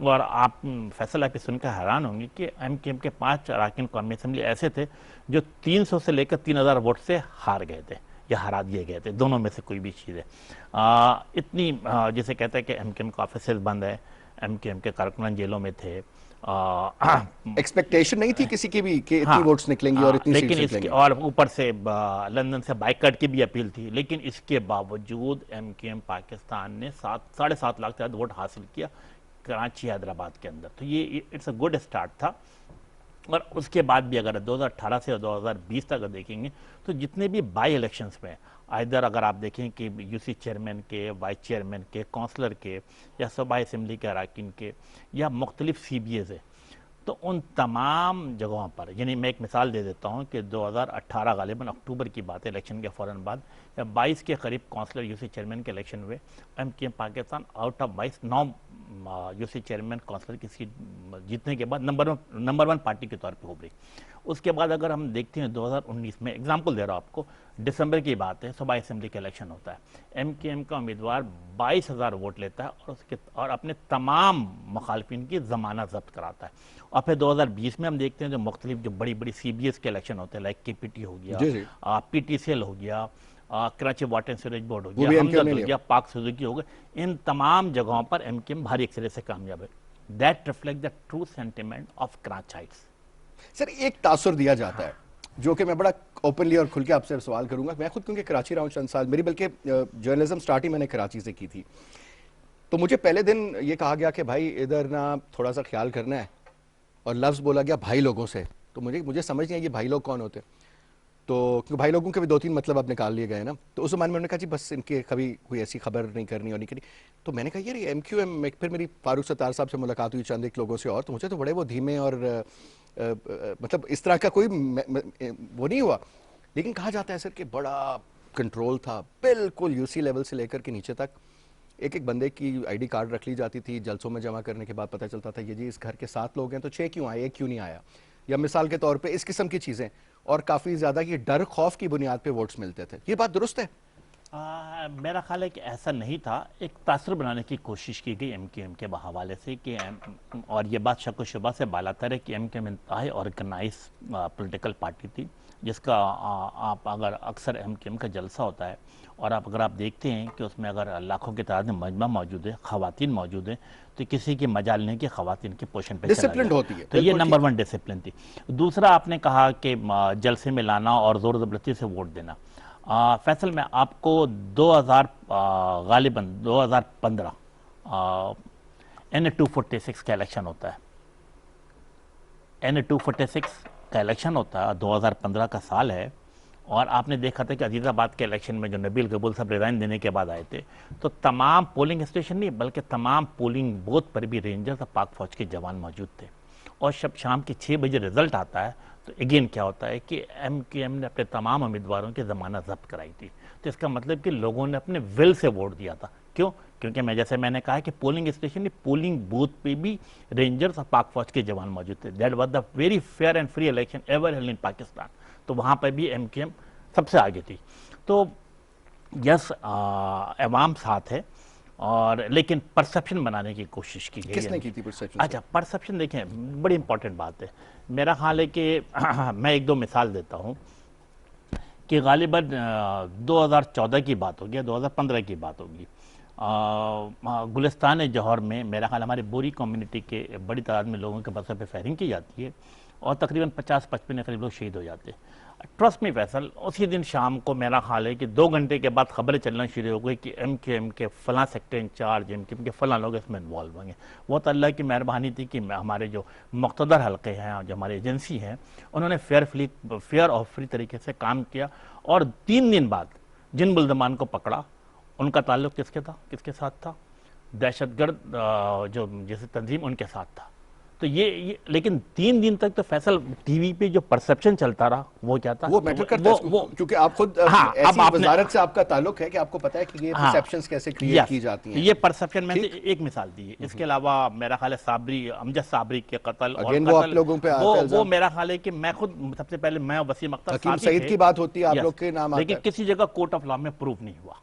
اور آپ فیصل آپ یہ سن کر حیران ہوں گے کہ ایم کیو ایم کے 5 اراکین قومی اسمبلی ایسے تھے جو 300 سے لے کر 3000 ووٹ سے ہار گئے تھے یا ہرا دیے گئے تھے، دونوں میں سے کوئی بھی چیز ہے۔ اتنی جسے کہتے ہیں کہ ایم کیو ایم کے آفیسز بند ہیں، ایم کیو ایم کے کارکنان جیلوں میں تھے، ایکسپیکٹیشن نہیں تھی کسی کی بھی کہ اتنی ووٹس نکلیں گی اور اتنی لیکن سیٹس اس نکلیں کے گی۔ اور اوپر سے لندن سے بائیکاٹ کی بھی اپیل تھی، لیکن اس کے باوجود ایم کیو ایم پاکستان نے 7.5 لاکھ سے زیادہ ووٹ حاصل کیا کراچی حیدرآباد کے اندر، تو یہ اٹس اے گڈ اسٹارٹ تھا۔ اور اس کے بعد بھی اگر 2018 سے 2020 تک اگر دیکھیں گے تو جتنے بھی بائی الیکشنز میں ادھر اگر آپ دیکھیں کہ یو سی چیئرمین کے، وائس چیئرمین کے، کونسلر کے، یا صوبائی اسمبلی کے اراکین کے، یا مختلف سی بی ایز ہے، تو ان تمام جگہوں پر، یعنی میں ایک مثال دے دیتا ہوں کہ 2018 غالباً اکتوبر کی بات ہے، الیکشن کے فوراً بعد 22 کے قریب کونسلر یو سی چیئرمین کے الیکشن ہوئے، M Q M Pakistan out of 22 9 U C chairman councillor کی سیٹ جیتنے کے بعد نمبر 1 پارٹی کے طور پہ ابھری۔ اس کے بعد اگر ہم دیکھتے ہیں 2019 میں، ایگزامپل دے رہا ہوں آپ کو، دسمبر کی بات ہے، صوبائی اسمبلی کا الیکشن ہوتا ہے، ایم کیو ایم کا امیدوار 22,000 ووٹ لیتا ہے اور اپنے تمام مخالفین کی ضمانت ضبط کراتا ہے۔ اور پھر 2020 میں ہم دیکھتے ہیں جو مختلف جو بڑی بڑی سی بی ایس کے الیکشن ہوتے ہیں، لائک کے پی ٹی ہو گیا، جی جی، پی ٹی سی ایل ہو گیا، Karachi water and sewerage board ہو وہ گیا، بھی ایم کیو ایم ہمدرد نے ہو لیا۔ گیا، پاک سوزوکی ہو گیا، ان تمام جگہوں پر ایم کیو ایم بھاری اکثریت سے کامیاب ہے۔ That reflect the true sentiment of Karachiites. Sir ایک تاثر دیا جاتا ہے جو کہ میں بڑا اوپنلی اور کھل کے آپ سے سوال کروں گا، میں خود کیونکہ کراچی رہا ہوں چند سال، میری بلکہ جرنلزم سٹارٹ ہی میں نے کراچی سے کی تھی، تو مجھے پہلے دن یہ کہا گیا کہ بھائی ادھر نا تھوڑا سا خیال کرنا ہے، اور لفظ بولا گیا بھائی لوگوں سے، تو مجھے سمجھ نہیں آئی یہ بھائی لوگ کون ہوتے، تو کیونکہ بھائی لوگوں کے بھی 2-3 مطلب اب نکال لیے گئے نا، تو اس زمانے میں انہوں نے کہا جی بس ان کے کبھی کوئی ایسی خبر نہیں کرنی اور نہیں کرنی، تو میں نے کہا یار یہ ایم کیو ایم، پھر میری فاروق ستار صاحب سے ملاقات ہوئی، چند ایک لوگوں سے، اور تو مجھے تو بڑے وہ دھیمے اور مطلب اس طرح کا کوئی وہ نہیں ہوا، لیکن کہا جاتا ہے سر کہ بڑا کنٹرول تھا بالکل یو سی لیول سے لے کر کے نیچے تک، ایک بندے کی آئی ڈی کارڈ رکھ لی جاتی تھی، جلسوں میں جمع کرنے کے بعد پتہ چلتا تھا یہ جی اس گھر کے 7 لوگ ہیں تو 6 کیوں آئے، 1 کیوں نہیں آیا، یا مثال کے طور پہ اس قسم کی چیزیں، اور کافی زیادہ یہ ڈر خوف کی بنیاد پہ ووٹس ملتے تھے، یہ بات درست ہے؟ میرا خیال ہے کہ ایسا نہیں تھا، ایک تاثر بنانے کی کوشش کی گئی ایم کیو ایم کے حوالے سے کہ اور یہ بات شک و شبہ سے بالاتر ہے کہ ایم کیو ایم انتہائی آرگنائز پولیٹیکل پارٹی تھی، جس کا آپ اگر اکثر ایم کیو ایم کا جلسہ ہوتا ہے اور اگر آپ دیکھتے ہیں کہ اس میں اگر لاکھوں کی تعداد میں مجمع موجود ہے، خواتین موجود ہیں، تو کسی کی مجال نہیں کہ خواتین کی پوشن پہ چلا ڈسپلنڈ جائے، ہوتی ہے، تو یہ بالکل نمبر ٹھیک۔ 1 ڈسپلن تھی۔ دوسرا آپ نے کہا کہ جلسے میں لانا اور زور زبردستی سے ووٹ دینا، فیصل میں آپ کو 2000 غالباً 2015 N246 کا الیکشن ہوتا ہے، N246 کا الیکشن ہوتا ہے، 2015 کا سال ہے، اور آپ نے دیکھا تھا کہ عزیز آباد کے الیکشن میں جو نبیل قبول صاحب ریزائن دینے کے بعد آئے تھے، تو تمام پولنگ اسٹیشن نہیں بلکہ تمام پولنگ بوتھ پر بھی رینجرز اور پاک فوج کے جوان موجود تھے، اور جب شام کے 6 بجے رزلٹ آتا ہے تو اگین کیا ہوتا ہے کہ ایم کیو ایم نے اپنے تمام امیدواروں کی ضمانت ضبط کرائی تھی، تو اس کا مطلب کہ لوگوں نے اپنے ول سے ووٹ دیا تھا۔ کیوں؟ کیونکہ جیسے میں نے کہا کہ پولنگ اسٹیشن پولنگ بوتھ پہ بھی رینجرز اور پاک فوج کے جوان موجود تھے۔ That was the very fair and free election ever held in Pakistan, تو وہاں پہ بھی ایم کیو ایم سب سے آگے تھی۔ تو یس عوام ساتھ ہے، اور لیکن پرسپشن بنانے کی کوشش کی گئی کس ہے۔ نے کی تھی پرسپشن؟ اچھا، پرسپشن دیکھیں بڑی امپورٹنٹ بات ہے، میرا خیال ہے کہ میں 1-2 مثال دیتا ہوں کہ غالباً 2014 کی بات ہوگی یا 2015 کی بات ہوگی، گلستان جوہر میں میرا خیال ہماری بوری کمیونٹی کے بڑی تعداد میں لوگوں کے بسوں پہ فائرنگ کی جاتی ہے، اور تقریباً 50-55 قریب لوگ شہید ہو جاتے ہیں۔ ٹرسٹ می فیصل، اسی دن شام کو میرا خیال ہے کہ 2 گھنٹے کے بعد خبریں چلنا شروع ہو گئی کہ ایم کیو ایم کے فلاں sector incharge, M Q M کے فلاں لوگ اس میں انوالو ہوں گے۔ وہ تو اللہ کی مہربانی تھی کہ ہمارے جو مقتدر حلقے ہیں، جو ہماری ایجنسی ہیں، انہوں نے فیئر اور فری طریقے سے کام کیا، اور 3 دن بعد جن ملزمان کو پکڑا ان کا تعلق کس کے ساتھ تھا؟ دہشت گرد جو جیسے تنظیم ان کے ساتھ تھا۔ تو یہ لیکن 3 دن تک تو فیصل ٹی وی پہ جو پرسپشن چلتا رہا وہ کیا تھا؟ وہ میٹر کرتا ہے کیونکہ آپ خود ایسی وزارت سے آپ کا تعلق ہے کہ آپ کو پتہ ہے کہ یہ پرسپشنز کیسے کریٹ کی جاتی ہیں۔ یہ پرسپشن میں سے ایک مثال دی ہے، اس کے علاوہ میرا خیال ہے صابری، امجد صابری کے قتل اور وہ آپ لوگوں پہ آتا ہے الزام، وہ میرا خیال ہے کہ میں خود سب سے پہلے میں وسیم اختر حکیم سعید کی بات ہوتی ہے، آپ لوگ کے نام آتا ہے، لیکن کسی جگہ کورٹ آف لا میں پروف نہیں ہوا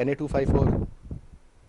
NA254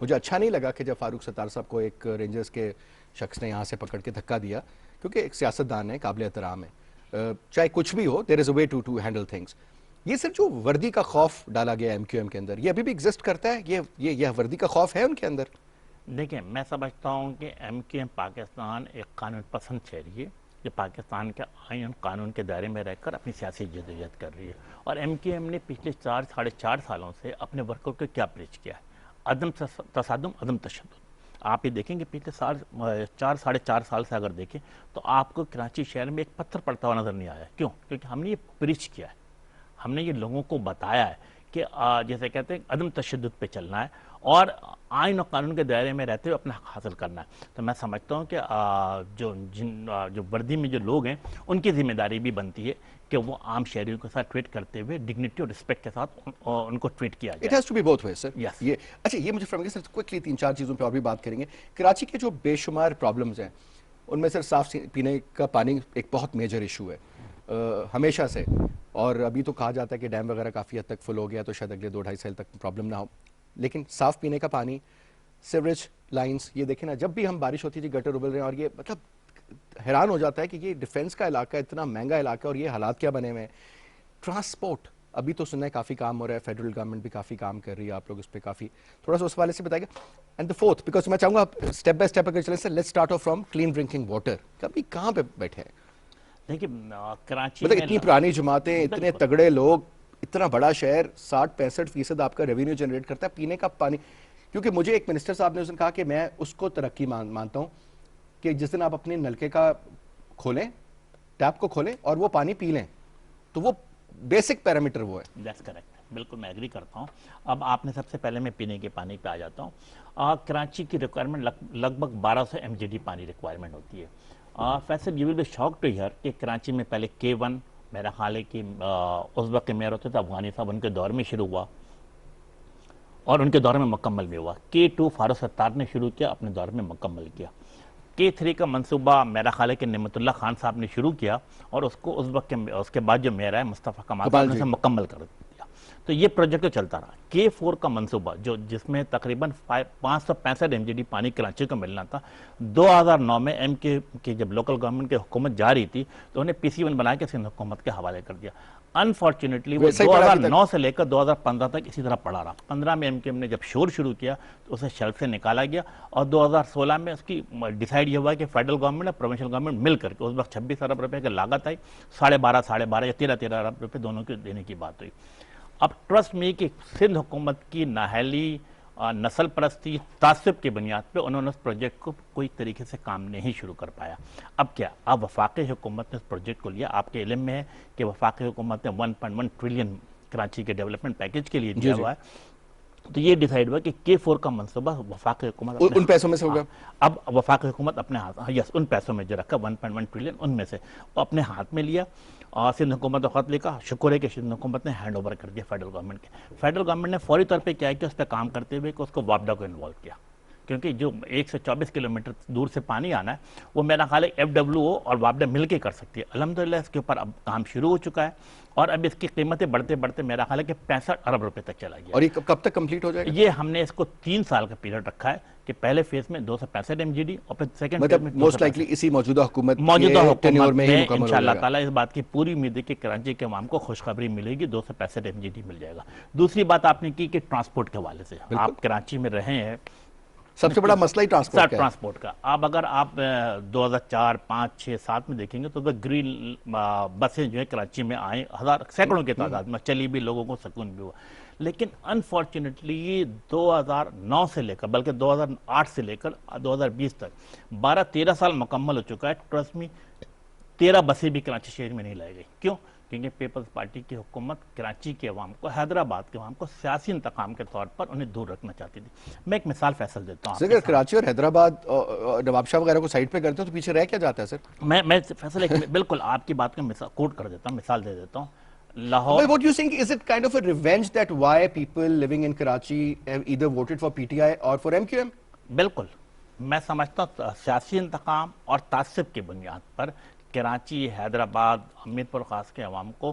مجھے اچھا نہیں لگا کہ جب فاروق ستار صاحب کو ایک رینجرز کے شخص نے یہاں سے پکڑ کے دھکا دیا، کیونکہ ایک سیاستدان ہے، قابل احترام ہے، چاہے کچھ بھی ہو، دیر از اے وے ٹو ہینڈل تھنگس. یہ صرف جو وردی کا خوف ڈالا گیا ایم کیو ایم کے اندر، یہ ابھی بھی ایگزسٹ کرتا ہے؟ یہ وردی کا خوف ہے ان کے اندر؟ دیکھیں میں سمجھتا ہوں کہ ایم کیو ایم پاکستان ایک قانون پسند شہری ہے جو پاکستان کے آئین قانون کے دائرے میں رہ کر اپنی سیاسی جدوجہد کر رہی ہے. اور ایم کیو ایم نے پچھلے 4 ساڑھے 4 سالوں سے اپنے ورکر کو کیا پریچ کیا ہے؟ عدم تصادم، عدم تشدد. آپ یہ دیکھیں کہ پچھلے 4 ساڑھے 4 سال سے اگر دیکھیں تو آپ کو کراچی شہر میں ایک پتھر پڑتا ہوا نظر نہیں آیا. کیوں؟ کیونکہ ہم نے یہ پریچ کیا ہے، ہم نے یہ لوگوں کو بتایا ہے کہ جیسے کہتے ہیں عدم تشدد پہ چلنا ہے اور آئین و قانون کے دائرے میں رہتے ہوئے اپنا حق حاصل کرنا ہے. تو میں سمجھتا ہوں کہ جو وردی میں جو لوگ ہیں ان کی ذمہ داری بھی بنتی ہے کہ وہ عام شہریوں کے ساتھ ٹریٹ کرتے ہوئے ڈگنیٹی اور رسپیکٹ کے ساتھ ان کو ٹریٹ کیا اٹ جائے. Has to be both way sir. Yes. یہ اچھا، یہ مجھے فرمائیے سر، کوئکلی 3 4 چیزوں پہ اور بھی بات کریں گے. کراچی کے جو بے شمار پرابلمز ہیں ان میں سر صاف پینے کا پانی ایک بہت میجر ایشو ہے ہمیشہ سے، اور ابھی تو کہا جاتا ہے کہ ڈیم وغیرہ کافی حد تک فل ہو گیا تو شاید اگلے 2 2.5 سال تک پرابلم نہ ہو. لیکن صاف پینے کا پانی، سیوریج لائنز، یہ دیکھیں نا، جب بھی ہم بارش ہوتی ہے جی گٹر ابل رہے ہیں، اور یہ مطلب حیران ہو جاتا ہے کہ یہ ڈیفنس کا علاقہ ہے، اتنا مہنگا علاقہ، اور یہ حالات کیا بنے ہوئے ہیں. ٹرانسپورٹ ابھی تو سننا ہے کافی کام ہو رہا ہے، فیڈرل گورنمنٹ بھی کافی کام کر رہی ہے، آپ لوگ اس پہ کافی تھوڑا سا اس حوالے سے بتائیے گا. اینڈ دا فورتھ، بیکاز میں چاہوں گا آپ اسٹیپ بائی اسٹیپ اگر چلیں sir, let's start off from clean drinking water. کبھی کہاں پہ بیٹھے ہیں؟ دیکھیں کراچی مطلب میں اتنی پرانی جماعتیں، اتنے بالکل. تگڑے لوگ، اتنا بڑا شہر، 60-65% آپ کا ریونیو جنریٹ کرتا ہے پینے کا پانی. کیونکہ مجھے ایک منسٹر صاحب نے اس دن کہا کہ میں اس کو ترقی مانتا ہوں کہ جس دن آپ اپنے نلکے کا کھولیں، ٹیپ کو کھولیں اور وہ پانی پی لیں، تو وہ بیسک پیرامیٹر وہ ہے. دیٹس کریکٹ، بالکل میں ایگری کرتا ہوں. اب آپ نے سب سے پہلے میں پینے کے پانی پہ آ جاتا ہوں. کراچی کی ریکوائرمنٹ لگ بھگ 1200 MGD پانی ریکوائرمنٹ ہوتی ہے. Faisal you will be shock to hear کہ کراچی میں پہلے K1 میرا خیال ہے کہ اس وقت کے میئر ہوتے تھے افغانی صاحب، ان کے دور میں شروع ہوا اور ان کے دور میں مکمل بھی ہوا. K2 فاروق ستار نے شروع کیا، اپنے دور میں مکمل کیا. K3 کا منصوبہ میرا خیال ہے کہ نعمت اللہ خان صاحب نے شروع کیا اور اس کو اس کے بعد جو میئر ہے مصطفیٰ کمال صاحب نے اسے مکمل کر دیا. تو یہ پروجیکٹ چلتا رہا. K4 کا منصوبہ جس میں تقریباً 565 MGD پانی کراچی کو ملنا تھا، 2009 میں ایم کی جب لوکل گورنمنٹ کی حکومت جا رہی تھی تو انہیں PC1 بنا کے سندھ حکومت کے حوالے کر دیا. انفارچونیٹلی وہ 2009 سے لے کر 2015 تک اسی طرح پڑا رہا. 15 میں MKM نے جب شور شروع کیا تو اسے شیلف سے نکالا گیا اور 2016 میں اس کی ڈیسائیڈ یہ ہوا کہ فیڈرل گورنمنٹ اور پروونشل گورنمنٹ مل کر کے اس وقت 26 ارب روپے کی لاگت آئی، 12.5 یا 13 ارب روپے دونوں کے دینے کی بات ہوئی. اب ٹرسٹ میں کہ سندھ حکومت کی نااہلی، نسل پرستی، تعصب کی بنیاد پہ انہوں نے اس پروجیکٹ کو کوئی طریقے سے کام نہیں شروع کر پایا. اب کیا، اب وفاقی حکومت نے اس پروجیکٹ کو لیا. آپ کے علم میں ہے کہ وفاقی حکومت نے 1.1 ٹریلین کراچی کے ڈیولپمنٹ پیکیج کے لیے دیا ہوا ہے. تو یہ ڈیسائیڈ ہوا کہ K4 کا منصوبہ وفاقی حکومت ان پیسوں میں سے ہوگا. اب وفاقی حکومت اپنے ہاتھ، یس، ان پیسوں میں جو رکھا 1.1 ٹریلین ان میں سے وہ اپنے ہاتھ میں لیا. اور سندھ حکومت کو خط لکھا. شکر ہے کہ سندھ حکومت نے ہینڈ اوور کر دیا فیڈرل گورنمنٹ کے. فیڈرل گورنمنٹ نے فوری طور پہ کیا کہ اس پہ کام کرتے ہوئے کہ اس کو وابڈا کو انوالو کیا، کیونکہ جو 124 کلومیٹر دور سے پانی آنا ہے وہ میرا خیال ہے FWO اور وابڈا مل کے کر سکتی ہے. الحمدللہ اس کے اوپر اب کام شروع ہو چکا ہے اور اب اس کی قیمتیں بڑھتے بڑھتے میرا خیال ہے کہ 65 ارب روپے تک چلا گیا. اور یہ کب تک کمپلیٹ ہو جائے گا؟ یہ ہم نے اس کو 3 سال کا پیریڈ رکھا ہے کہ پہلے فیز میں 265 MGD اور پھر سیکنڈ فیز میں مطلب موسٹ لائکلی اسی موجودہ حکومت موجودہ میں ہی حکومت مکمل ہو انشاءاللہ جائے گا. تعالیٰ اس بات کی پوری امید ہے کہ کراچی کے عوام کو خوشخبری ملے گی، 265 MGD مل جائے گا. دوسری بات آپ نے کی کہ ٹرانسپورٹ کے حوالے سے آپ کراچی میں رہے ہیں، سب سے بڑا مسئلہ ہی ٹرانسپورٹ کا. اب اگر آپ 2004 5 6 7 میں دیکھیں گے تو گرین بسیں جو ہیں کراچی میں آئیں سینکڑوں کی تعداد میں، چلی بھی، لوگوں کو سکون بھی ہوا. لیکن انفارچونیٹلی 2009 سے لے کر بلکہ 2008 سے لے کر 2020 تک 12-13 سال مکمل ہو چکا ہے. ٹرسٹ میں 13 بسیں بھی کراچی شہر میں نہیں لائی گئی. کیوں؟ کیونکہ پیپلز پارٹی کی حکومت کراچی کے عوام کو، حیدرآباد کے عوام کو سیاسی انتقام کے طور پر انہیں دور رکھنا چاہتی تھی. میں ایک مثال فیصل دیتا ہوں. اگر کراچی اور حیدرآباد نواب شاہ وغیرہ کو سائڈ پہ کرتے ہو تو پیچھے رہ کیا جاتا ہے سر؟ میں فیصل بالکل آپ کی بات کا کوٹ کر دیتا ہوں، مثال دے دیتا ہوں. Lahore. But what do you think, is it kind of a revenge that why people living in Karachi have either voted for PTI or for MQM? بالکل میں سمجھتا ہوں سیاسی انتقام اور تعصب کی بنیاد پر کراچی، حیدرآباد، امیر پور خاص کے عوام کو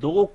2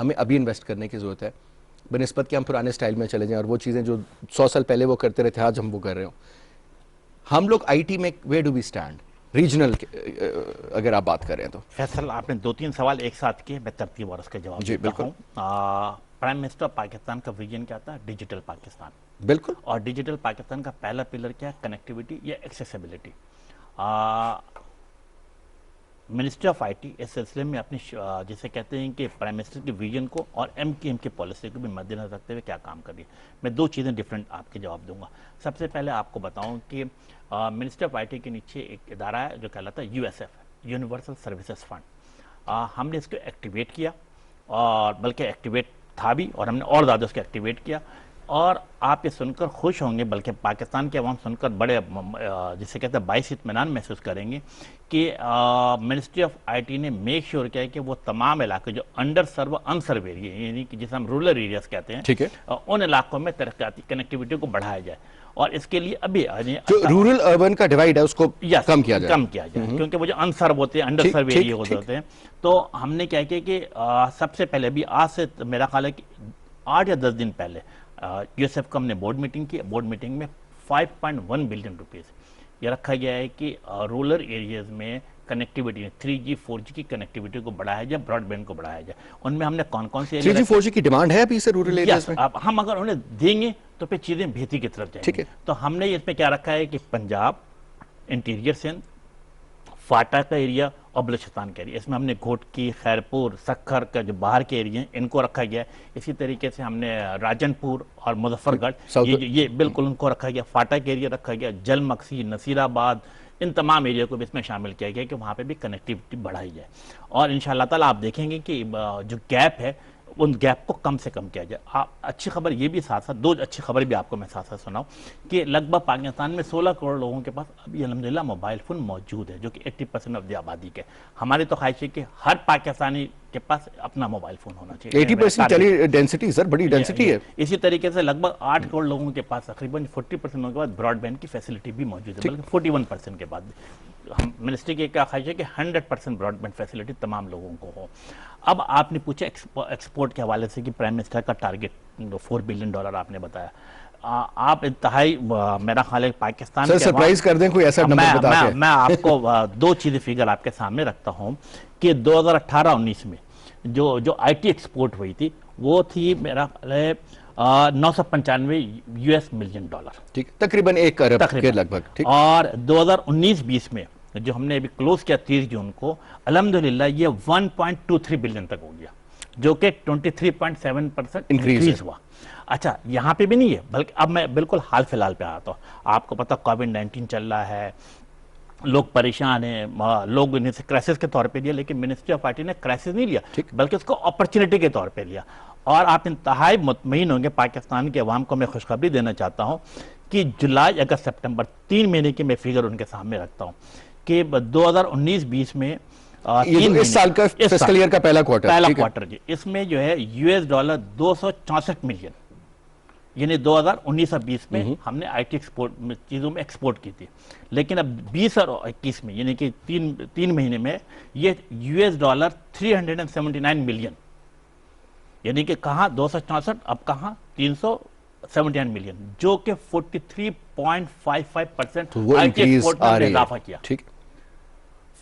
ہمیں ابھی انویسٹ کرنے کی ضرورت ہے بنسبت کہ ہم پرانے سٹائل میں چلے جائیں اور وہ چیزیں جو 100 سال پہلے وہ کرتے رہے تھے آج ہم وہ کر رہے ہوں. ہم لوگ آئی ٹی میں where do we stand regional اگر آپ بات کریں تو؟ فیصل آپ نے 2-3 سوال ایک ساتھ کیے, میں ترتیب اور اس کے جواب جی دیتا ہوں. پرائم منسٹر پاکستان کا ویژن کیا تھا؟ ڈیجیٹل پاکستان. بالکل. اور ڈیجیٹل پاکستان کا پہلا پلر کیا ہے؟ کنیکٹیوٹی یا accessibility. Ministry of I T اس سلسلے میں اپنی جسے کہتے ہیں کہ پرائم منسٹر کے ویژن کو اور ایم کیو ایم کی پالیسی کو بھی مد نظر رکھتے ہوئے کیا کام کر رہی ہے. میں 2 چیزیں ڈیفرنٹ آپ کے جواب دوں گا. سب سے پہلے آپ کو بتاؤں کہ منسٹری آف آئی ٹی کے نیچے ایک ادارہ ہے جو کہلاتا ہے U S F, universal services fund. ہم نے اس کو ایکٹیویٹ کیا, اور بلکہ ایکٹیویٹ تھا بھی, اور ہم نے اور زیادہ اس کو ایکٹیویٹ کیا. اور آپ یہ سن کر خوش ہوں گے, بلکہ پاکستان کے عوام سن کر بڑے جسے کہتے ہیں باعث اطمینان محسوس کریں گے کہ منسٹری آف آئی ٹی نے میک شیور کیا ہے کہ وہ تمام علاقے جو انڈر سرو ان سرو ایریا, یعنی کہ جسے ہم رورل ایریاز کہتے ہیں, ٹھیک ہے, ان علاقوں میں ترقیاتی کنیکٹیوٹی کو بڑھایا جائے. اور اس کے لیے ابھی جو رورل اربن کا ڈیوائیڈ ہے اس کو کم کیا جائے, کیونکہ وہ جو ان سرو ہوتے ہیں, انڈر سرو ایریا ہوتے ہیں. تو ہم نے کیا کہ سب سے پہلے بھی آج سے میرا خیال ہے کہ 8 یا 10 دن پہلے یو ایس ایف کا ہم نے بورڈ میٹنگ کی. بورڈ میٹنگ میں 5.1 بلین روپیز یہ رکھا گیا ہے کہ رورل ایریاز میں کنیکٹیوٹی 3G 4G کی کنیکٹیوٹی کو بڑھایا جائے, براڈ بینڈ کو بڑھایا جائے. ان میں ہم نے کون کون سے 3G 4G کی ڈیمانڈ ہے ابھی سے رورل ایریاز میں؟ ہم اگر انہیں دیں گے تو پھر چیزیں بہتری کی طرف جائیں گی. تو ہم نے اس میں کیا رکھا ہے کہ پنجاب, انٹیریئر سندھ, فاٹا کا ایریا اور بلوچستان کا ایریا, اس میں ہم نے گھوٹکی, خیرپور, سکھر کا جو باہر کے ایریا ہیں ان کو رکھا گیا ہے. اسی طریقے سے ہم نے راجن پور اور مظفر گڑھ یہ بالکل ان کو رکھا گیا. فاٹا کا ایریا رکھا گیا, جل مکسی, نصیر آباد, ان تمام ایریا کو بھی اس میں شامل کیا گیا کہ وہاں پہ بھی کنیکٹیوٹی بڑھائی جائے. اور انشاءاللہ تعالیٰ آپ دیکھیں گے کہ جو گیپ ہے ان گیپ کو کم سے کم کیا جائے. اچھی خبر یہ بھی ساتھ ساتھ 2 اچھی خبر بھی آپ کو میں ساتھ ساتھ سناؤں کہ لگ بھگ پاکستان میں 16 کروڑ لوگوں کے پاس ابھی الحمدللہ موبائل فون موجود ہے, جو کہ 80% آف دی آبادی کے. ہماری تو خواہش ہے کہ ہر پاکستانی کے پاس اپنا موبائل فون ہونا چاہیے. 80% ٹیلی ڈینسٹی سر, بڑی ڈینسٹی ہے. اسی طریقے سے لگ بھگ 8 کروڑ لوگوں کے پاس تقریباً 40% لوگوں کے پاس براڈ بینڈ کی فیسلٹی بھی موجود ہے, بلکہ 41% کے بعد. ہم منسٹری کی کیا خواہش ہے کہ 100% براڈ بینڈ فیسلٹی تمام لوگوں کو ہو. اب آپ نے پوچھا ایکسپورٹ کے حوالے سے کہ پرائم منسٹر کا ٹارگٹ $4 بلین آپ نے بتایا. آپ انتہائی میرا خیال ہے پاکستان سر سرپرائز کر دیں کوئی ایسا نمبر بتا کے. میں آپ کو 2 چیزیں فگر آپ کے سامنے رکھتا ہوں کہ 2018-19 میں جو آئی ٹی ایکسپورٹ ہوئی تھی وہ تھی میرا خیال ہے $995 ملین. ٹھیک, تقریباً 1 ارب کے لگ بھگ. اور 2019-20 میں جو ہم نے ابھی کلوز کیا 30 جون کو, الحمدللہ یہ 1.23 بلین تک ہو گیا, جو کہ 23.7% انکریز ہوا. اچھا, یہاں پہ بھی نہیں ہے, بلکہ اب میں بالکل حال فی الحال پہ آتا ہوں. آپ کو پتہ کووڈ-19 چل رہا ہے, لوگ پریشان ہیں, لوگ نے کرائسس کے طور پہ لیا, لیکن منسٹری آف آئی ٹی نے کرائسس نہیں لیا بلکہ اس کو اپرچونٹی کے طور پہ لیا. اور آپ انتہائی مطمئن ہوں گے, پاکستان کے عوام کو میں خوشخبری دینا چاہتا ہوں کہ جولائی, اگست, سپٹمبر 3 مہینے کی میں فگر ان کے سامنے رکھتا ہوں کہ 2019-20 میں اس سال کا فسکل ایئر کا پہلا کوارٹر جی, اس میں جو ہے $264 ملین, یعنی 2019 اور 20 میں ہم نے آئی ٹی چیزوں میں ایکسپورٹ کی تھی. لیکن اب 20 اور 21 میں یعنی کہ 3 مہینے میں یہ $379 ملین, یعنی کہ کہاں 264, اب کہاں 379 ملین, جو کہ 43.55% آئی ٹی ایکسپورٹ میں اضافہ کیا.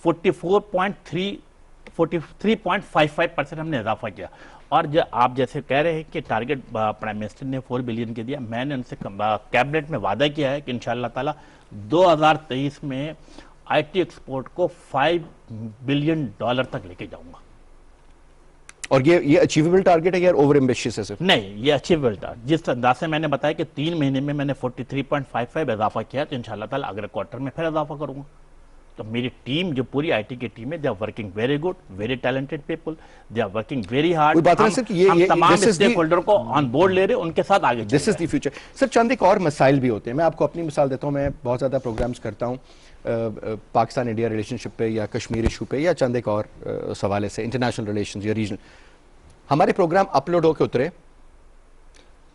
43.55% ہم نے اضافہ کیا. اور آپ جیسے کہہ رہے ہیں کہ ٹارگٹ پرائم منسٹر نے 4 بلین کے دیا, میں نے ان سے کیبنٹ میں وعدہ کیا ہے کہ انشاءاللہ تعالی 2023 میں آئی ٹی ایکسپورٹ کو $5 بلین تک لے کے جاؤں گا. اور یہ اچیویبل ٹارگٹ ہے یا اوور ایمبیشیس ہے؟ نہیں, یہ اچیویبل ٹارگٹ. جس انداز سے میں نے بتایا کہ 3 مہینے میں میں نے 43.55 اضافہ کیا, تو انشاءاللہ تعالی اگلے کوارٹر میں پھر اضافہ کروں گا. تو میری ٹیم جو پوری آئی ٹی کی ٹیم ہے, they are working very good, very talented people, they are working very hard. ہم تمام اسٹیک ہولڈر کو آن بورڈ لے رہے ہیں, ان کے ساتھ آگے چل رہے ہیں. This is the future. سر چند ایک اور مسائل بھی ہوتے ہیں, میں آپ کو اپنی مثال دیتا ہوں. میں بہت زیادہ پروگرامز کرتا ہوں پاکستان انڈیا ریلیشن شپ پہ یا کشمیر ایشو پہ یا چند ایک اور سوالے سے, انٹرنیشنل ریلیشنز یا ریجنل. ہمارے پروگرام اپلوڈ ہو کے اترے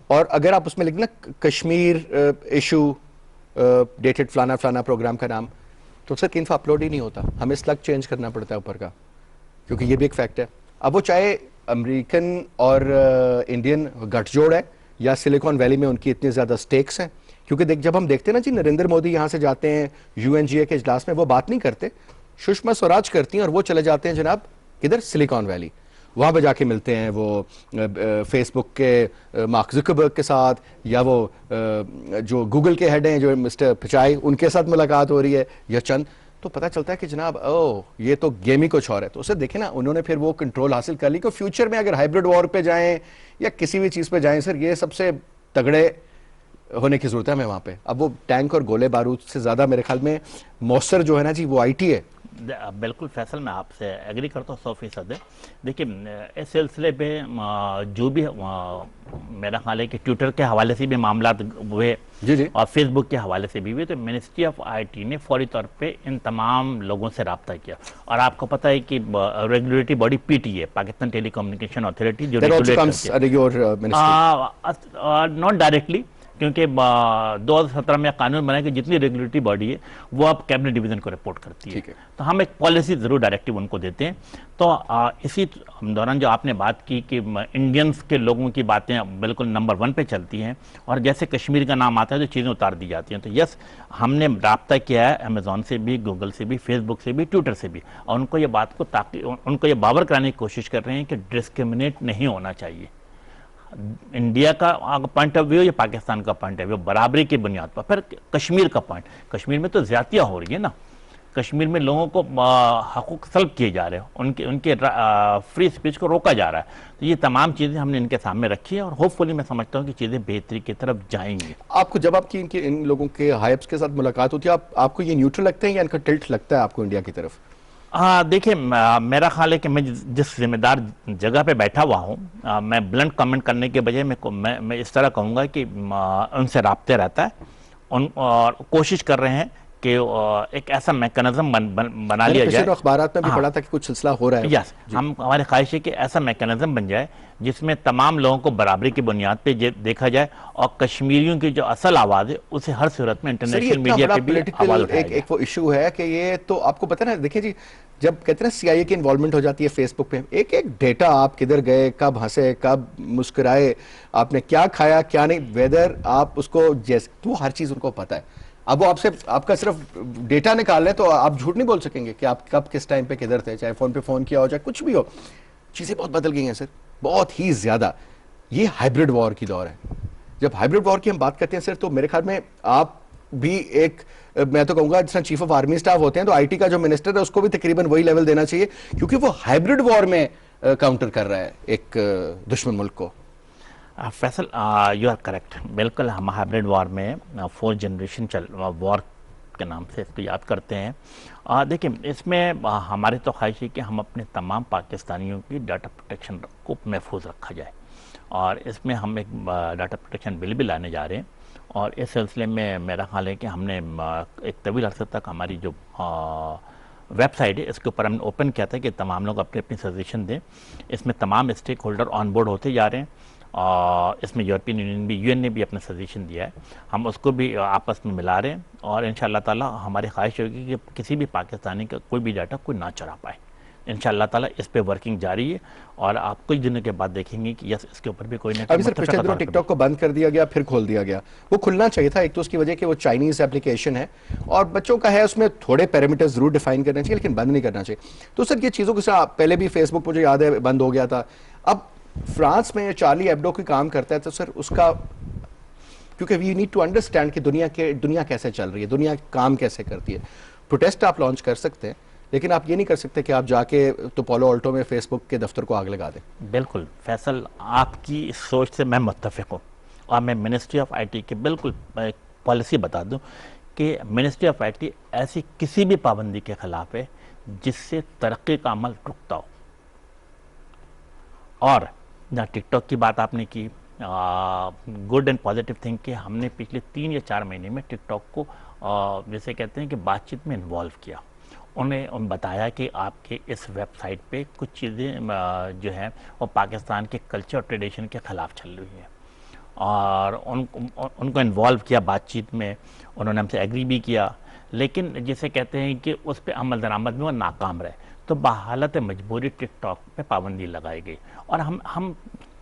اور اگر آپ اس میں لکھنا کشمیر ایشو ڈیٹڈ فلانا فلانا پروگرام کا نام, تو سر کینفا اپلوڈ ہی نہیں ہوتا, ہمیں سلگ چینج کرنا پڑتا ہے اوپر کا, کیونکہ یہ بھی ایک فیکٹ ہے. اب وہ چاہے امریکن اور انڈین گٹھ جوڑ ہے یا سلیکون ویلی میں ان کی اتنی زیادہ سٹیکس ہیں. کیونکہ جب ہم دیکھتے ہیں نا جی نریندر مودی یہاں سے جاتے ہیں UN کے اجلاس میں, وہ بات نہیں کرتے, سشما سوراج کرتی ہیں اور وہ چلے جاتے ہیں جناب کدھر, سلیکون ویلی. وہاں پہ جا کے ملتے ہیں وہ فیس بک کے مارک زکربرگ کے ساتھ, یا وہ جو گوگل کے ہیڈ ہیں جو مسٹر پچائی, ان کے ساتھ ملاقات ہو رہی ہے, یا چند. تو پتہ چلتا ہے کہ جناب یہ تو گیم ہی کچھ اور ہے. تو اسے دیکھیں نا, انہوں نے پھر وہ کنٹرول حاصل کر لی کہ فیوچر میں اگر ہائبرڈ وار پہ جائیں یا کسی بھی چیز پہ جائیں سر, یہ سب سے تگڑے ہونے کی ضرورت ہے ہمیں وہاں پہ. اب وہ ٹینک اور گولے بارود سے زیادہ میرے خیال میں مؤثر جو ہے نا جی وہ IT ہے. بالکل فیصل, میں آپ سے ایگری کرتا ہوں 100%. دیکھیں اس سلسلے پہ جو بھی میرا خیال ہے کہ ٹویٹر کے حوالے سے بھی معاملات ہوئے اور فیس بک کے حوالے سے بھی ہوئے, تو منسٹری آف IT نے فوری طور پہ ان تمام لوگوں سے رابطہ کیا. اور آپ کو پتہ ہے کہ ریگولیٹری باڈی PTA, پاکستان ٹیلی کمیونیکیشن اتھارٹی, جو ناٹ ڈائریکٹلی, کیونکہ 2017 میں قانون بنا کہ جتنی ریگولیٹری باڈی ہے وہ اب کیبنٹ ڈویژن کو رپورٹ کرتی ہے. تو ہم ایک پالیسی ضرور ڈائریکٹیو ان کو دیتے ہیں. تو اسی دوران جو آپ نے بات کی کہ انڈینز کے لوگوں کی باتیں بالکل نمبر 1 پہ چلتی ہیں, اور جیسے کشمیر کا نام آتا ہے تو چیزیں اتار دی جاتی ہیں. تو یس, ہم نے رابطہ کیا ہے امیزون سے بھی, گوگل سے بھی, فیس بک سے بھی, ٹویٹر سے بھی, اور ان کو یہ بات کو ان کو یہ باور کرانے کی کوشش کر رہے ہیں کہ ڈسکرمنیٹ نہیں ہونا چاہیے. انڈیا کا پوائنٹ آف ویو یا پاکستان کا پوائنٹ آف ویو برابری کی بنیاد پر. پھر کشمیر کا پوائنٹ, کشمیر میں تو زیادتیاں ہو رہی ہیں نا, کشمیر میں لوگوں کو حقوق سلب کیے جا رہے ہیں, ان کے فری سپیچ کو روکا جا رہا ہے. تو یہ تمام چیزیں ہم نے ان کے سامنے رکھی ہیں, اور ہوپ فلی میں سمجھتا ہوں کہ چیزیں بہتری کی طرف جائیں گی. آپ کو جب آپ کی ان لوگوں کے ہائپس کے ساتھ ملاقات ہوتی ہے, آپ کو یہ نیوٹرل لگتے ہیں یا ان کا ٹلٹ لگتا ہے آپ کو انڈیا کی طرف؟ دیکھیں, میرا خیال ہے کہ میں جس ذمہ دار جگہ پہ بیٹھا ہوا ہوں, میں بلنٹ کمنٹ کرنے کے بجائے میں اس طرح کہوں گا کہ ان سے رابطے رہتا ہے, اور کوشش کر رہے ہیں کہ ایک ایسا میکانزم بنا لیا جائے. اخبارات میں بھی پڑھا تھا کہ کچھ سلسلہ ہو رہا ہے. یس, ہماری خواہش ہے کہ ایسا میکانزم بن جائے جس میں تمام لوگوں کو برابری کی بنیاد پہ دیکھا جائے, اور کشمیریوں کی جو اصل آواز ہے اسے ہر صورت میں انٹرنیشنل میڈیا پہ بھی آواز اٹھایا جائے. ایک وہ ایشو ہے کہ یہ تو آپ کو پتہ ہے نا, دیکھیں جی جب کہتے ہیں CIA کی انوالومنٹ ہو جاتی ہے فیس بک پہ, ایک ڈیٹا, آپ کدھر گئے, کب ہنسے, کب مسکرائے, آپ نے کیا کھایا کیا نہیں, ویدر آپ اس کو جیسے, تو ہر چیز ان کو پتہ ہے. اب وہ آپ کا صرف ڈیٹا نکال لیں تو آپ جھوٹ نہیں بول سکیں گے کہ آپ کب کس ٹائم پہ کدھر تھے, چاہے فون پہ فون کیا ہو, چاہے کچھ بھی ہو. چیزیں بہت بدل گئی ہیں سر, بہت ہی زیادہ. یہ ہائبرڈ وار کی دور ہے. جب ہائبرڈ وار کی ہم بات کرتے ہیں سر, تو میرے خیال میں آپ بھی ایک, میں تو کہوں گا جس طرح چیف آف آرمی اسٹاف ہوتے ہیں, تو IT کا جو منسٹر ہے اس کو بھی تقریباً وہی لیول دینا چاہیے, کیونکہ وہ ہائبرڈ وار میں کاؤنٹر کر رہا ہے ایک دشمن ملک کو. فیصل, یو آر کریکٹ, بالکل. ہم ہائبرڈ وار میں 4 جنریشن وار کے نام سے اس کو یاد کرتے ہیں. دیکھیں, اس میں ہماری تو خواہش ہے کہ ہم اپنے تمام پاکستانیوں کی ڈاٹا پروٹیکشن کو محفوظ رکھا جائے, اور اس میں ہم ایک ڈاٹا پروٹیکشن بل بھی لانے جا رہے ہیں. اور اس سلسلے میں میرا خیال ہے کہ ہم نے ایک طویل عرصے تک ہماری جو ویب سائٹ ہے اس کے اوپر ہم نے اوپن کیا تھا کہ تمام لوگ اپنی اپنی سجیشن دیں. اس میں تمام اسٹیک ہولڈر آن بورڈ ہوتے جا رہے ہیں, اور اس میں یورپین یونین بھی, UN نے بھی اپنا سجیشن دیا ہے, ہم اس کو بھی آپس میں ملا رہے ہیں. اور انشاءاللہ تعالی ہماری خواہش ہوگی کہ کسی بھی پاکستانی کا کوئی بھی ڈاٹا کوئی نہ چرا پائے. انشاءاللہ تعالی اس پہ ورکنگ جاری ہے, اور آپ کچھ دنوں کے بعد دیکھیں گے کہ یس, اس کے اوپر بھی کوئی نہ کوئی. ابھی سر پچھلے دنوں ٹک ٹاک کو بند کر دیا گیا, پھر کھول دیا گیا. وہ کھلنا چاہیے تھا, ایک تو اس کی وجہ کہ وہ چائنیز اپلیکیشن ہے اور بچوں کا ہے, اس میں تھوڑے پیرامیٹر ضرور ڈیفائن کرنا چاہیے, لیکن بند نہیں کرنا چاہیے. تو سر یہ چیزوں کو پہلے بھی فیس بک مجھے یاد ہے بند ہو گیا تھا. اب فرانس میں چارلی ایبڈو کوئی کام کرتا ہے تو سر اس کا, کیونکہ وی نیڈ ٹو انڈرسٹینڈ کہ دنیا کیسے چل رہی ہے, دنیا کام کیسے کرتی ہے. پروٹیسٹ آپ لانچ کر سکتے ہیں, لیکن آپ یہ نہیں کر سکتے کہ آپ جا کے تو پولو آلٹو میں فیس بک کے دفتر کو آگ لگا دیں. بالکل فیصل, آپ کی اس سوچ سے میں متفق ہوں, اور میں منسٹری آف IT کی بالکل پالیسی بتا دوں کہ منسٹری آف IT ایسی کسی بھی پابندی کے خلاف ہے جس سے ترقی کا عمل رکتا ہو. اور جہاں ٹک ٹاک کی بات آپ نے کی, گڈ اینڈ پازیٹیو تھنگ کہ ہم نے پچھلے 3 یا 4 مہینے میں ٹک ٹاک کو جیسے کہتے ہیں کہ بات چیت میں انوالو کیا. انہیں بتایا کہ آپ کے اس ویب سائٹ پہ کچھ چیزیں جو ہیں وہ پاکستان کے کلچر اور ٹریڈیشن کے خلاف چل رہی ہیں, اور ان کو انوالو کیا بات چیت میں. انہوں نے ہم سے ایگری بھی کیا, لیکن جسے کہتے ہیں کہ اس پہ عمل درآمد میں وہ ناکام رہے. تو بحالت مجبوری ٹک ٹاک پہ پابندی لگائی گئی. اور ہم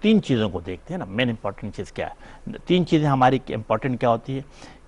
تین چیزوں کو دیکھتے ہیں نا. مین امپورٹنٹ چیز کیا ہے؟ تین چیزیں ہماری امپورٹنٹ کیا ہوتی ہے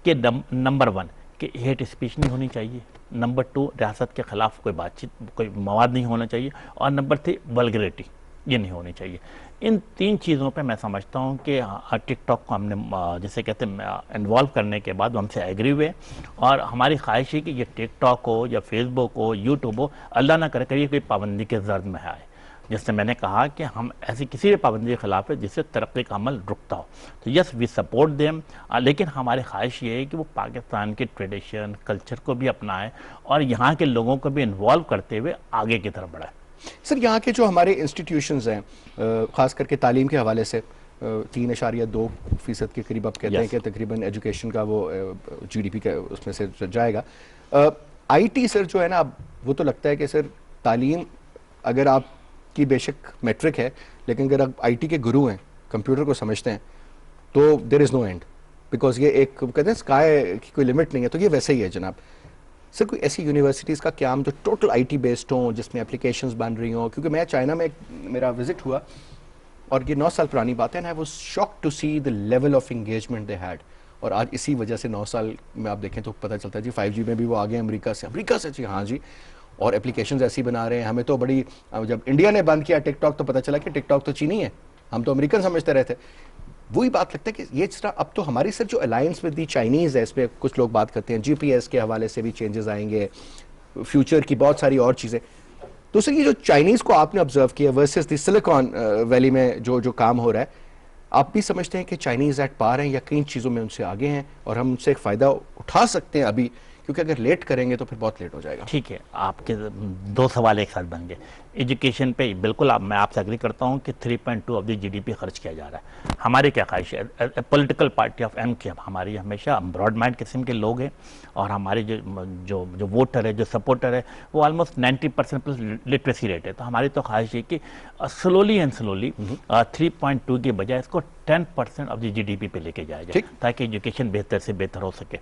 کہ نمبر 1 کہ ہیٹ اسپیچ نہیں ہونی چاہیے. نمبر 2 ریاست کے خلاف کوئی بات چیت کوئی مواد نہیں ہونا چاہیے. اور نمبر 3 ولگریٹی یہ نہیں ہونی چاہیے. ان تین چیزوں پہ میں سمجھتا ہوں کہ ٹک ٹاک کو ہم نے جسے کہتے ہیں انوالو کرنے کے بعد ہم سے ایگری ہوئے. اور ہماری خواہش ہے کہ یہ ٹک ٹاک ہو یا فیس بک ہو یوٹیوب ہو اللہ نہ کرے کہ یہ کوئی پابندی کے زرد میں آئے. جس سے میں نے کہا کہ ہم ایسی کسی بھی پابندی کے خلاف ہے جس سے ترقی کا عمل رکتا ہو. تو یس وی سپورٹ دیم, لیکن ہماری خواہش یہ ہے کہ وہ پاکستان کے ٹریڈیشن کلچر کو بھی اپنائیں اور یہاں کے لوگوں کو بھی انوالو کرتے ہوئے آگے کی طرف بڑھائیں. سر یہاں کے جو ہمارے انسٹیٹیوشنز ہیں خاص کر کے تعلیم کے حوالے سے 3.2% کے قریب آپ کہتے ہیں کہ تقریباً ایجوکیشن کا وہ جی ڈی پی کا اس میں سے جائے گا. آئی ٹی سر جو ہے نا وہ تو لگتا ہے کہ سر تعلیم اگر آپ کی بے شک میٹرک ہے لیکن اگر آپ آئی ٹی کے گرو ہیں کمپیوٹر کو سمجھتے ہیں تو دیر از نو اینڈ, بیکاز یہ ایک کہتے ہیں اسکائی کی کوئی لمٹ نہیں ہے. تو یہ ویسے ہی ہے جناب. سر کوئی ایسی یونیورسٹیز کا قیام جو ٹوٹل آئی ٹی بیسڈ ہوں جس میں اپلیکیشنز بن رہی ہوں, کیونکہ میں چائنا میں میرا وزٹ ہوا اور یہ 9 سال پرانی بات ہے نا, I was shocked to see the level of engagement they had. اور آج اسی وجہ سے 9 سال میں آپ دیکھیں تو پتہ چلتا ہے جی 5G میں بھی وہ آگے امریکہ سے جی ہاں جی, اور اپلیکیشنز ایسی بنا رہے ہیں. ہمیں تو بڑی جب انڈیا نے بند کیا ٹک ٹاک تو پتہ چلا کہ ٹک ٹاک تو چینی ہے, ہم تو امریکن سمجھتے رہتے. وہی بات لگتا ہے کہ یہ جس طرح اب تو ہماری سر جو الائنس ود دی چائنیز ہے اس پہ کچھ لوگ بات کرتے ہیں, جی پی ایس کے حوالے سے بھی چینجز آئیں گے, فیوچر کی بہت ساری اور چیزیں. تو سر یہ جو چائنیز کو آپ نے آبزرو کیا ورسز دی سلیکان ویلی میں جو کام ہو رہا ہے, آپ بھی سمجھتے ہیں کہ چائنیز ایٹ پار ہیں یا کئی چیزوں میں ان سے آگے ہیں اور ہم ان سے ایک فائدہ اٹھا سکتے ہیں ابھی, کیونکہ اگر لیٹ کریں گے تو پھر بہت لیٹ ہو جائے گا. ٹھیک ہے, آپ کے 2 سوال ایک ساتھ بن گئے. ایجوکیشن پہ بالکل میں آپ سے اگری کرتا ہوں کہ 3.2 of the G D P خرچ کیا جا رہا ہے. ہماری کیا خواہش ہے پولیٹیکل پارٹی آف ایم کے ہماری ہمیشہ براڈ مائنڈ قسم کے لوگ ہیں اور ہمارے جو ووٹر ہے جو سپورٹر ہے وہ آلموسٹ 90% پلس لٹریسی ریٹ ہے. تو ہماری تو خواہش ہے کہ سلولی اینڈ سلولی 3.2 کی بجائے اس کو 10% of the G D P پہ لے کے جایا جائے تاکہ ایجوکیشن بہتر سے بہتر ہو سکے.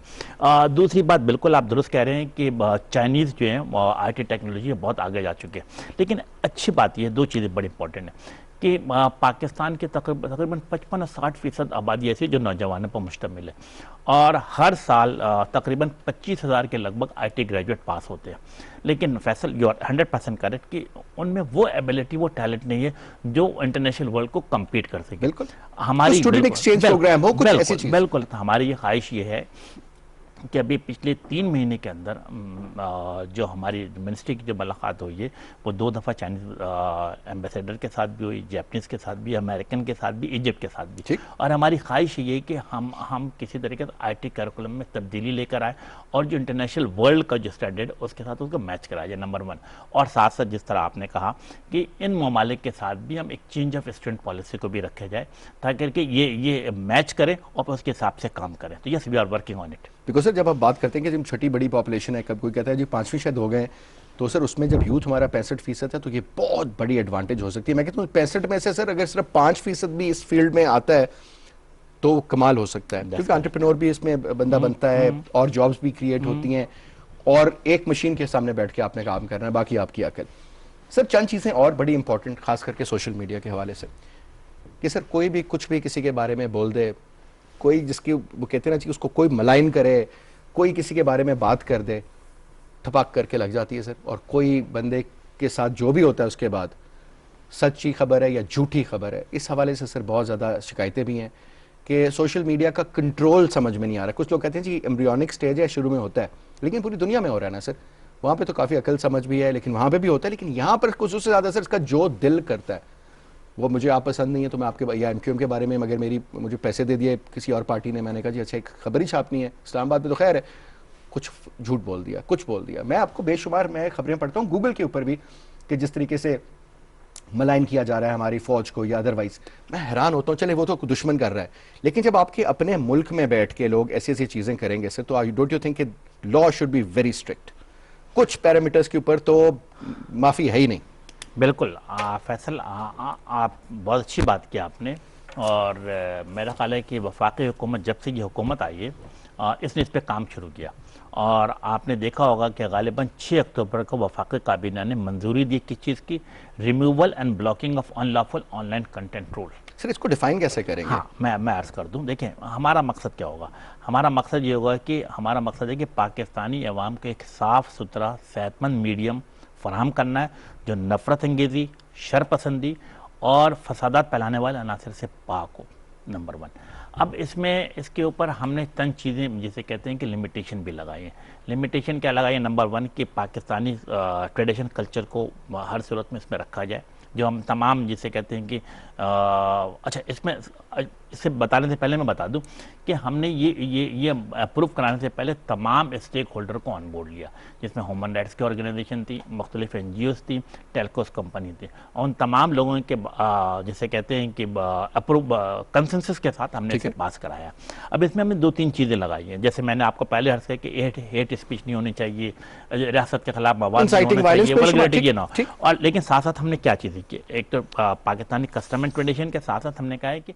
دوسری بات بالکل آپ درست کہہ رہے ہیں کہ چائنیز جو ہیں آئی ٹی ٹیکنالوجی بہت آگے جا چکے ہیں. لیکن اچھی بات یہ 2 چیزیں بڑی امپورٹنٹ ہیں کہ پاکستان کے تقریباً 55-60% آبادی ایسی جو نوجوانوں پر مشتمل ہے اور ہر سال تقریباً 25,000 کے لگ بھگ آئی ٹی گریجویٹ پاس ہوتے ہیں. لیکن فیصل یو آر 100% کریکٹ کہ ان میں وہ ایبیلٹی وہ ٹیلنٹ نہیں ہے جو انٹرنیشنل ورلڈ کو کمپیٹ کر سکے. بالکل ہماری اسٹوڈنٹ ایکسچینج پروگرام ہو کچھ ایسی چیز. بالکل ہماری یہ خواہش یہ ہے کہ ابھی پچھلے 3 مہینے کے اندر جو ہماری منسٹری کی جو ملاقات ہوئی ہے وہ 2 دفعہ چائنیز ایمبیسیڈر کے ساتھ بھی ہوئی, جیپنیز کے ساتھ بھی, امریکن کے ساتھ بھی, ایجپٹ کے ساتھ بھی. اور ہماری خواہش یہ ہے کہ ہم کسی طریقے سے آئی ٹی کریکولم میں تبدیلی لے کر آئیں اور جو انٹرنیشنل ورلڈ کا جو اسٹینڈرڈ اس کے ساتھ اس کو میچ کرایا جائے نمبر 1. اور ساتھ ساتھ جس طرح آپ نے کہا کہ ان ممالک کے ساتھ بھی ہم ایک چینج آف اسٹوڈنٹ پالیسی کو بھی رکھا جائے تاکہ کہ یہ میچ کریں اور اس کے حساب سے کام کریں. تو yes we are working on it. Because sir جب آپ بات کرتے ہیں کہ جب چھٹی بڑی پاپولیشن ہے, کب کوئی کہتا ہے جی 5ویں شاید ہو گئے ہیں, تو سر اس میں جب یوتھ ہمارا 65% ہے تو یہ بہت بڑی ایڈوانٹیج ہو سکتی ہے. میں کہتا ہوں 65 میں سے سر اگر صرف 5% بھی اس فیلڈ میں آتا ہے تو کمال ہو سکتا ہے, کیونکہ انٹرپرینور بھی اس میں بندہ بنتا ہے اور جابس بھی کریٹ ہوتی ہیں اور ایک مشین کے سامنے بیٹھ کے آپ نے کام کرنا ہے, باقی آپ کی عقل. سر چند چیزیں اور بڑی امپورٹنٹ خاص کر کے سوشل میڈیا کے حوالے سے کہ سر کوئی بھی کچھ بھی کسی کے بارے میں بول دے, کوئی جس کی وہ کہتے ہیں نا اس کو کوئی ملائن کرے, کوئی کسی کے بارے میں بات کر دے, تھپاک کر کے لگ جاتی ہے سر. اور کوئی بندے کے ساتھ جو بھی ہوتا ہے اس کے بعد سچی خبر ہے یا جھوٹی خبر ہے. اس حوالے سے سر بہت زیادہ شکایتیں بھی ہیں کہ سوشل میڈیا کا کنٹرول سمجھ میں نہیں آ رہا. کچھ لوگ کہتے ہیں جی ایمبریونک سٹیج ہے, شروع میں ہوتا ہے, لیکن پوری دنیا میں ہو رہا ہے نا سر. وہاں پہ تو کافی عقل سمجھ بھی ہے لیکن وہاں پہ بھی ہوتا ہے, لیکن یہاں پر کچھ اس سے زیادہ سر اس کا جو دل کرتا ہے وہ مجھے آپ پسند نہیں ہے تو میں آپ کے یا ایم کیو ایم کے بارے میں مگر مجھے پیسے دے دیے کسی اور پارٹی نے, میں نے کہا جی اچھا ایک خبر ہی چھاپنی ہے, اسلام آباد میں تو خیر ہے, کچھ جھوٹ بول دیا, کچھ بول دیا. میں آپ کو بے شمار میں خبریں پڑھتا ہوں گوگل کے اوپر بھی کہ جس طریقے سے ملائن کیا جا رہا ہے ہماری فوج کو یا ادروائز. میں حیران ہوتا ہوں, چلے وہ تو دشمن کر رہا ہے, لیکن جب آپ کے اپنے ملک میں بیٹھ کے لوگ ایسی ایسی چیزیں کریں گے سر تو ڈونٹ یو تھنک کہ لا شوڈ بی ویری اسٹرکٹ. کچھ پیرامیٹرز کے اوپر تو معافی ہے ہی نہیں. بالکل فیصل, آپ بہت اچھی بات کی آپ نے, اور میرا خیال ہے کہ وفاقی حکومت جب سے یہ حکومت آئی ہے اس نے اس پہ کام شروع کیا اور آپ نے دیکھا ہوگا کہ غالباً 6 اکتوبر کو وفاقی کابینہ نے منظوری دی کس چیز کی، removal and blocking of unlawful online content rule. Sir اس کو ڈیفائن کیسے کریں گے؟ ہاں میں عرض کر دوں. دیکھیں ہمارا مقصد کیا ہوگا، ہمارا مقصد یہ ہوگا کہ ہمارا مقصد ہے کہ پاکستانی عوام کو ایک صاف ستھرا صحت مند میڈیم فراہم کرنا ہے جو نفرت انگیزی، شر پسندی اور فسادات پھیلانے والے عناصر سے پاک ہو، نمبر 1. اب اس کے اوپر ہم نے چند چیزیں جسے کہتے ہیں کہ لمیٹیشن بھی لگائی ہیں. لمیٹیشن کیا لگائی ہے؟ نمبر 1 کہ پاکستانی ٹریڈیشن کلچر کو ہر صورت میں اس میں رکھا جائے، جو ہم تمام جسے کہتے ہیں کہ اچھا اس سے بتانے سے پہلے میں بتا دوں کہ ہم نے یہ اپروو کرانے سے پہلے تمام اسٹیک ہولڈر کو آن بورڈ لیا، جس میں ہیومن رائٹس کی آرگنائزیشن تھی، مختلف NGOs تھی، ٹیلکوس کمپنی تھی، اور ان تمام لوگوں کے جسے کہتے ہیں کہ اپروو کنسنسس کے ساتھ ہم نے اسے پاس کرایا. اب اس میں ہم نے 2-3 چیزیں لگائی ہیں، جیسے میں نے آپ کو پہلے عرض کیا کہ ہیٹ اسپیچ نہیں ہونی چاہیے، ریاست کے خلاف مواد نہیں ہونا چاہیے، ولگرٹی نہ ہو. اور لیکن ساتھ ساتھ ہم نے کیا چیزیں کی، ایک تو پاکستانی کسٹم اینڈ ٹریڈیشن کے ساتھ ساتھ ہم نے کہا ہے کہ